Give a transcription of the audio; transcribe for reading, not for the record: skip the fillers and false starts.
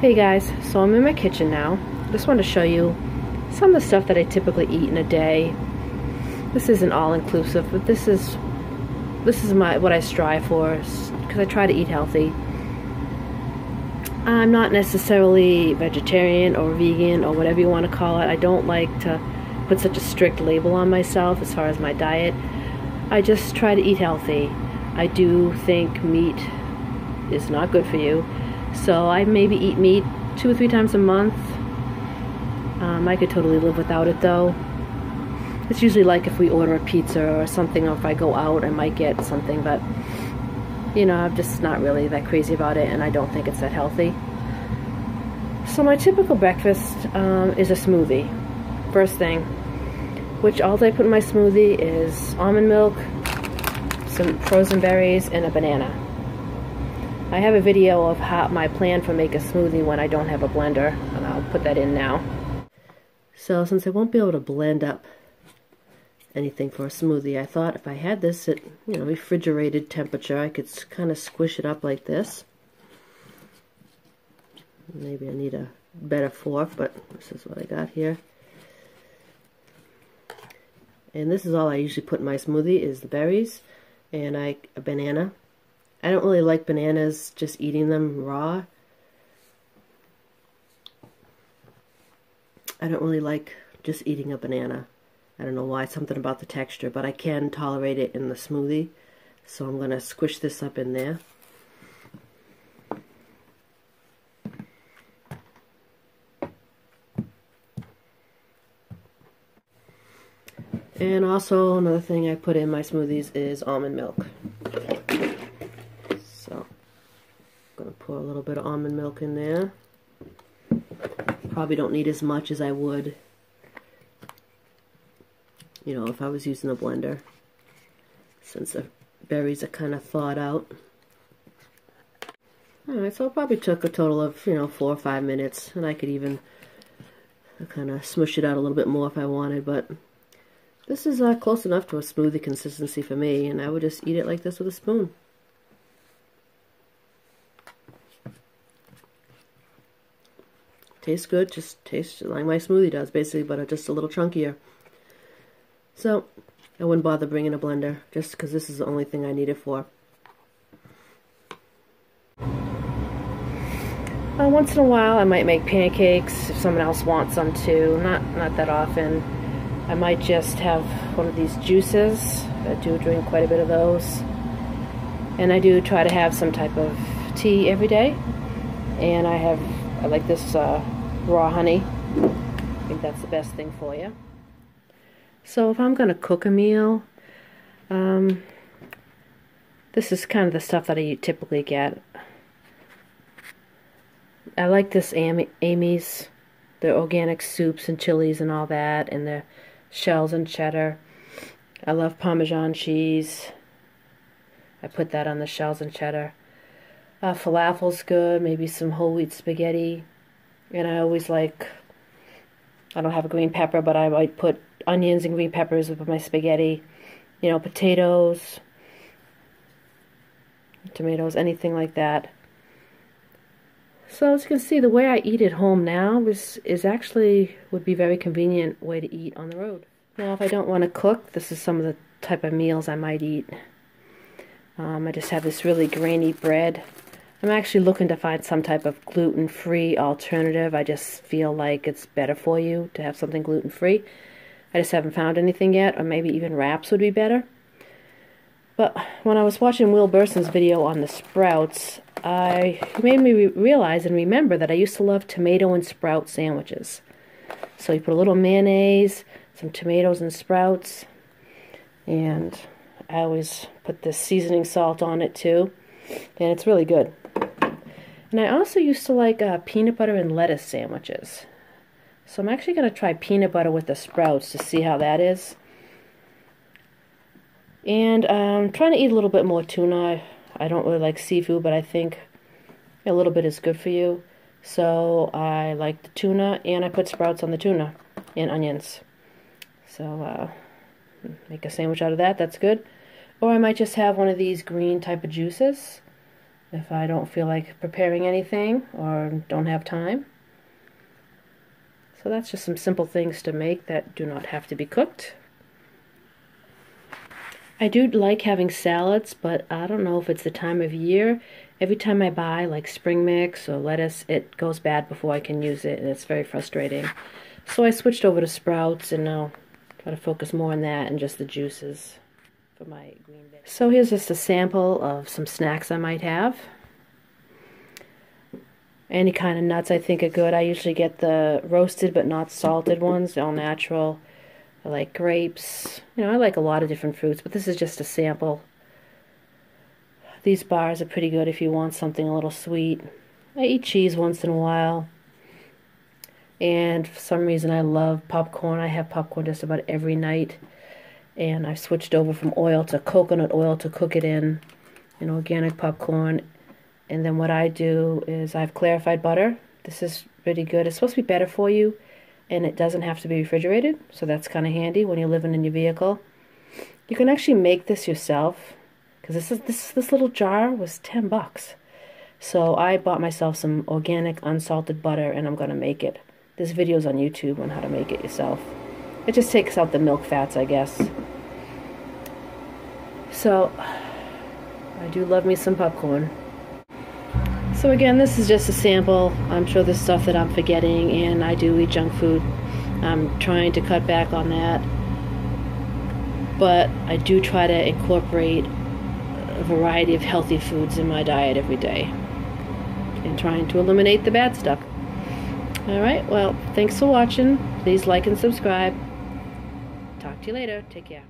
Hey guys, so I'm in my kitchen now. Just want to show you some of the stuff that I typically eat in a day. This isn't all-inclusive, but this is what I strive for, because I try to eat healthy. I'm not necessarily vegetarian or vegan or whatever you want to call it. I don't like to put such a strict label on myself as far as my diet. I just try to eat healthy. I do think meat is not good for you. So I maybe eat meat 2 or 3 times a month. I could totally live without it though. It's usually like if we order a pizza or something, or if I go out I might get something, but you know, I'm just not really that crazy about it, and I don't think it's that healthy. So my typical breakfast is a smoothie. First thing, which all I put in my smoothie is almond milk, some frozen berries, and a banana. I have a video of my plan for make a smoothie when I don't have a blender, and I'll put that in now. So since I won't be able to blend up anything for a smoothie, I thought if I had this at, you know, refrigerated temperature, I could kind of squish it up like this. Maybe I need a better fork, but this is what I got here. And this is all I usually put in my smoothie, is the berries and a banana. I don't really like bananas, just eating them raw. I don't really like just eating a banana. I don't know why, something about the texture, but I can tolerate it in the smoothie. So I'm going to squish this up in there. And also another thing I put in my smoothies is almond milk. So I'm going to pour a little bit of almond milk in there. Probably don't need as much as I would, you know, if I was using a blender, since the berries are kind of thawed out. Alright, so it probably took a total of, you know, 4 or 5 minutes, and I could even kind of smush it out a little bit more if I wanted, but this is close enough to a smoothie consistency for me, and I would just eat it like this with a spoon. Tastes good, just tastes like my smoothie does, basically, but just a little chunkier. So, I wouldn't bother bringing a blender, just because this is the only thing I need it for. Once in a while, I might make pancakes if someone else wants some too. Not that often. I might just have one of these juices. I do drink quite a bit of those. And I do try to have some type of tea every day. And I like this raw honey. I think that's the best thing for you. So if I'm going to cook a meal, this is kind of the stuff that I typically get. I like this Amy's, the organic soups and chilies and all that, and the shells and cheddar. I love Parmesan cheese. I put that on the shells and cheddar. Falafel's good, maybe some whole wheat spaghetti. And I always like, I don't have a green pepper, but I might put onions and green peppers with my spaghetti. You know, potatoes, tomatoes, anything like that. So as you can see, the way I eat at home now is actually would be a very convenient way to eat on the road. Now if I don't want to cook, this is some of the type of meals I might eat. I just have this really grainy bread. I'm actually looking to find some type of gluten-free alternative. I just feel like it's better for you to have something gluten-free. I just haven't found anything yet, or maybe even wraps would be better. But when I was watching Will Burson's video on the sprouts, it made me realize and remember that I used to love tomato and sprout sandwiches. So you put a little mayonnaise, some tomatoes and sprouts, and I always put this seasoning salt on it too, and it's really good. And I also used to like peanut butter and lettuce sandwiches. So I'm actually going to try peanut butter with the sprouts to see how that is. And I'm trying to eat a little bit more tuna. I don't really like seafood, but I think a little bit is good for you. So I like the tuna, and I put sprouts on the tuna and onions. So make a sandwich out of that. That's good. Or I might just have one of these green type of juices. if I don't feel like preparing anything or don't have time. So that's just some simple things to make that do not have to be cooked. I do like having salads, but I don't know if it's the time of year. Every time I buy like spring mix or lettuce, it goes bad before I can use it, and it's very frustrating. So I switched over to sprouts, and now try to focus more on that and just the juices for my green veggies. So here's just a sample of some snacks I might have. Any kind of nuts I think are good. I usually get the roasted but not salted ones, they're all natural. I like grapes. You know, I like a lot of different fruits, but this is just a sample. These bars are pretty good if you want something a little sweet. I eat cheese once in a while. And for some reason I love popcorn. I have popcorn just about every night. And I've switched over from oil to coconut oil to cook it in organic popcorn. And then what I do is I have clarified butter. This is pretty good. It's supposed to be better for you, and it doesn't have to be refrigerated, so that's kind of handy when you're living in your vehicle. You can actually make this yourself, because this little jar was $10. So I bought myself some organic unsalted butter, and I'm going to make it. There's videos on YouTube on how to make it yourself. It just takes out the milk fats, I guess. So I do love me some popcorn. So again, this is just a sample. I'm sure there's stuff that I'm forgetting, and I do eat junk food. I'm trying to cut back on that. But I do try to incorporate a variety of healthy foods in my diet every day, and trying to eliminate the bad stuff. Alright, well, thanks for watching. Please like and subscribe. Talk to you later. Take care.